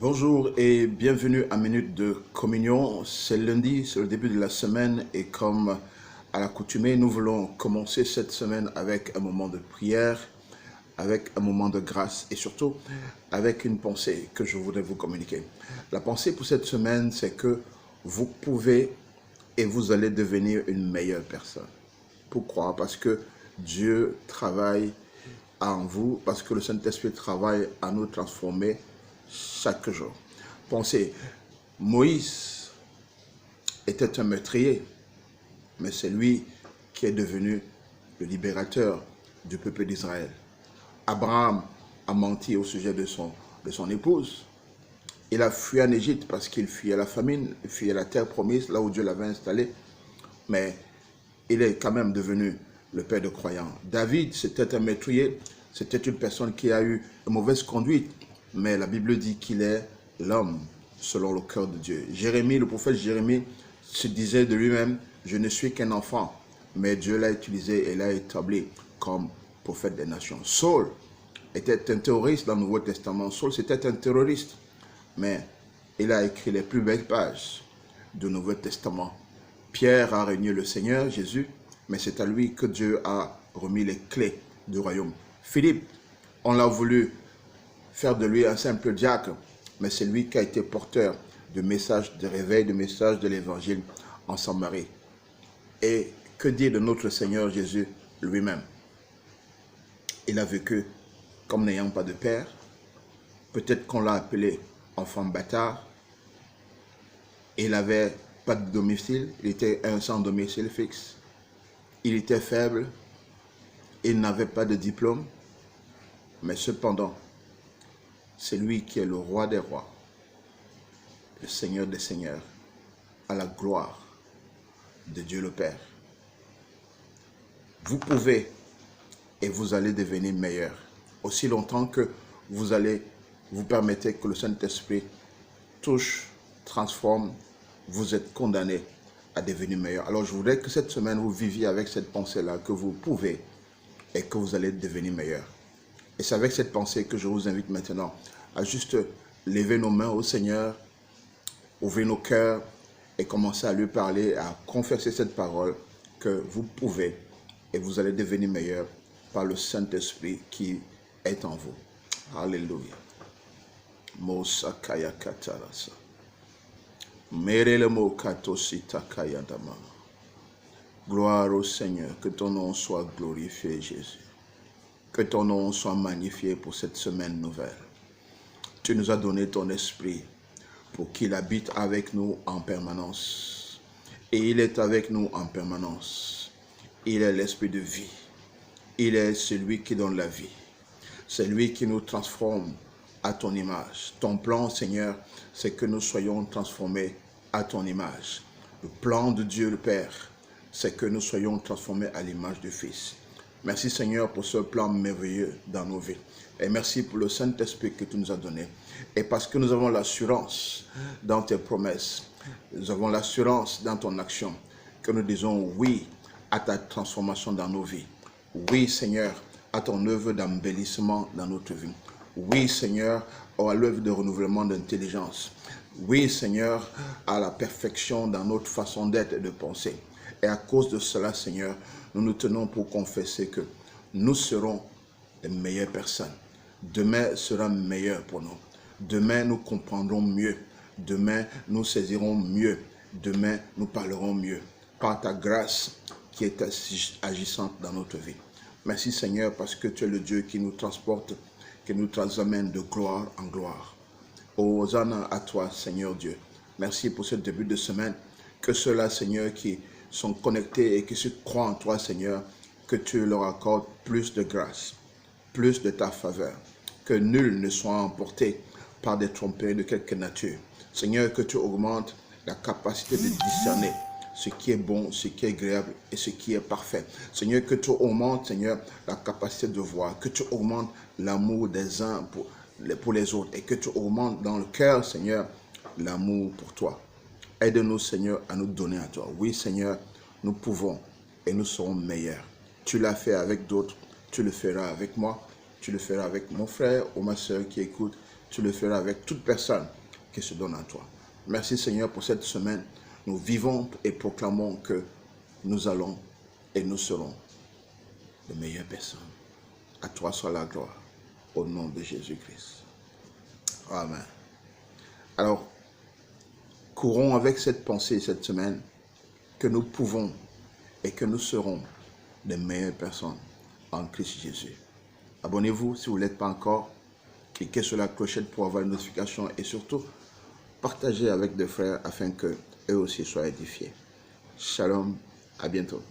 Bonjour et bienvenue à Minute de Communion. C'est lundi, c'est le début de la semaine et comme à l'accoutumée, nous voulons commencer cette semaine avec un moment de prière, avec un moment de grâce et surtout avec une pensée que je voudrais vous communiquer. La pensée pour cette semaine, c'est que vous pouvez et vous allez devenir une meilleure personne. Pourquoi? Parce que Dieu travaille en vous, parce que le Saint-Esprit travaille à nous transformer chaque jour. Pensez, Moïse était un meurtrier, mais c'est lui qui est devenu le libérateur du peuple d'Israël. Abraham a menti au sujet de son épouse. Il a fui en Égypte parce qu'il fuyait la famine, il fuyait la terre promise, là où Dieu l'avait installé. Mais il est quand même devenu le père de croyants. David, c'était un meurtrier, c'était une personne qui a eu une mauvaise conduite, mais la Bible dit qu'il est l'homme selon le cœur de Dieu. Jérémie, le prophète Jérémie, se disait de lui-même, je ne suis qu'un enfant, mais Dieu l'a utilisé et l'a établi comme prophète des nations. Saul était un terroriste dans le Nouveau Testament. Saul, c'était un terroriste, mais il a écrit les plus belles pages du Nouveau Testament. Pierre a régné le Seigneur, Jésus, mais c'est à lui que Dieu a remis les clés du royaume. Philippe, on l'a voulu faire de lui un simple diacre, mais c'est lui qui a été porteur de messages de réveil, de messages de l'évangile en Samarie. Et que dire de notre Seigneur Jésus lui-même? Il a vécu comme n'ayant pas de père. Peut-être qu'on l'a appelé enfant bâtard. Il n'avait pas de domicile, il était un sans domicile fixe. Il était faible, il n'avait pas de diplôme, mais cependant, c'est lui qui est le roi des rois, le Seigneur des seigneurs, à la gloire de Dieu le Père. Vous pouvez et vous allez devenir meilleur, aussi longtemps que vous allez vous permettre que le Saint-Esprit touche, transforme, vous êtes condamné à devenir meilleur. Alors je voudrais que cette semaine vous viviez avec cette pensée-là, que vous pouvez et que vous allez devenir meilleur. Et c'est avec cette pensée que je vous invite maintenant à juste lever nos mains au Seigneur, ouvrir nos cœurs et commencer à lui parler, à confesser cette parole que vous pouvez et vous allez devenir meilleur par le Saint-Esprit qui est en vous. Alléluia. Mosakaya katarasa. Merelemo katosita kayadama. Gloire au Seigneur, que ton nom soit glorifié, Jésus. Que ton nom soit magnifié pour cette semaine nouvelle. Tu nous as donné ton esprit pour qu'il habite avec nous en permanence. Et il est avec nous en permanence. Il est l'esprit de vie. Il est celui qui donne la vie. C'est lui qui nous transforme à ton image. Ton plan, Seigneur, c'est que nous soyons transformés à ton image. Le plan de Dieu le Père, c'est que nous soyons transformés à l'image du Fils. Merci Seigneur pour ce plan merveilleux dans nos vies. Et merci pour le Saint-Esprit que tu nous as donné. Et parce que nous avons l'assurance dans tes promesses, nous avons l'assurance dans ton action, que nous disons oui à ta transformation dans nos vies. Oui Seigneur, à ton œuvre d'embellissement dans notre vie. Oui Seigneur, à l'œuvre de renouvellement d'intelligence. Oui Seigneur, à la perfection dans notre façon d'être et de penser. Et à cause de cela Seigneur, nous nous tenons pour confesser que nous serons les meilleures personnes. Demain sera meilleur pour nous. Demain nous comprendrons mieux. Demain nous saisirons mieux. Demain nous parlerons mieux. Par ta grâce qui est agissante dans notre vie. Merci Seigneur parce que tu es le Dieu qui nous transporte, qui nous amène de gloire en gloire. Hosanna à toi Seigneur Dieu. Merci pour ce début de semaine. Que ceux-là Seigneur qui sont connectés et qui se croient en toi Seigneur, que tu leur accordes plus de grâce, plus de ta faveur. Que nul ne soit emporté par des tromperies de quelque nature. Seigneur, que tu augmentes la capacité de discerner ce qui est bon, ce qui est agréable et ce qui est parfait. Seigneur, que tu augmentes, Seigneur, la capacité de voir, que tu augmentes l'amour des uns pour les autres et que tu augmentes dans le cœur, Seigneur, l'amour pour toi. Aide-nous, Seigneur, à nous donner à toi. Oui, Seigneur, nous pouvons et nous serons meilleurs. Tu l'as fait avec d'autres, tu le feras avec moi, tu le feras avec mon frère ou ma soeur qui écoute. tu le feras avec toute personne qui se donne à toi. Merci Seigneur pour cette semaine. Nous vivons et proclamons que nous allons et nous serons de meilleures personnes. À toi soit la gloire, au nom de Jésus-Christ. Amen. Alors, courons avec cette pensée cette semaine que nous pouvons et que nous serons de meilleures personnes en Christ Jésus. Abonnez-vous si vous ne l'êtes pas encore. Cliquez sur la clochette pour avoir une notification et surtout, partagez avec des frères afin qu'eux aussi soient édifiés. Shalom, à bientôt.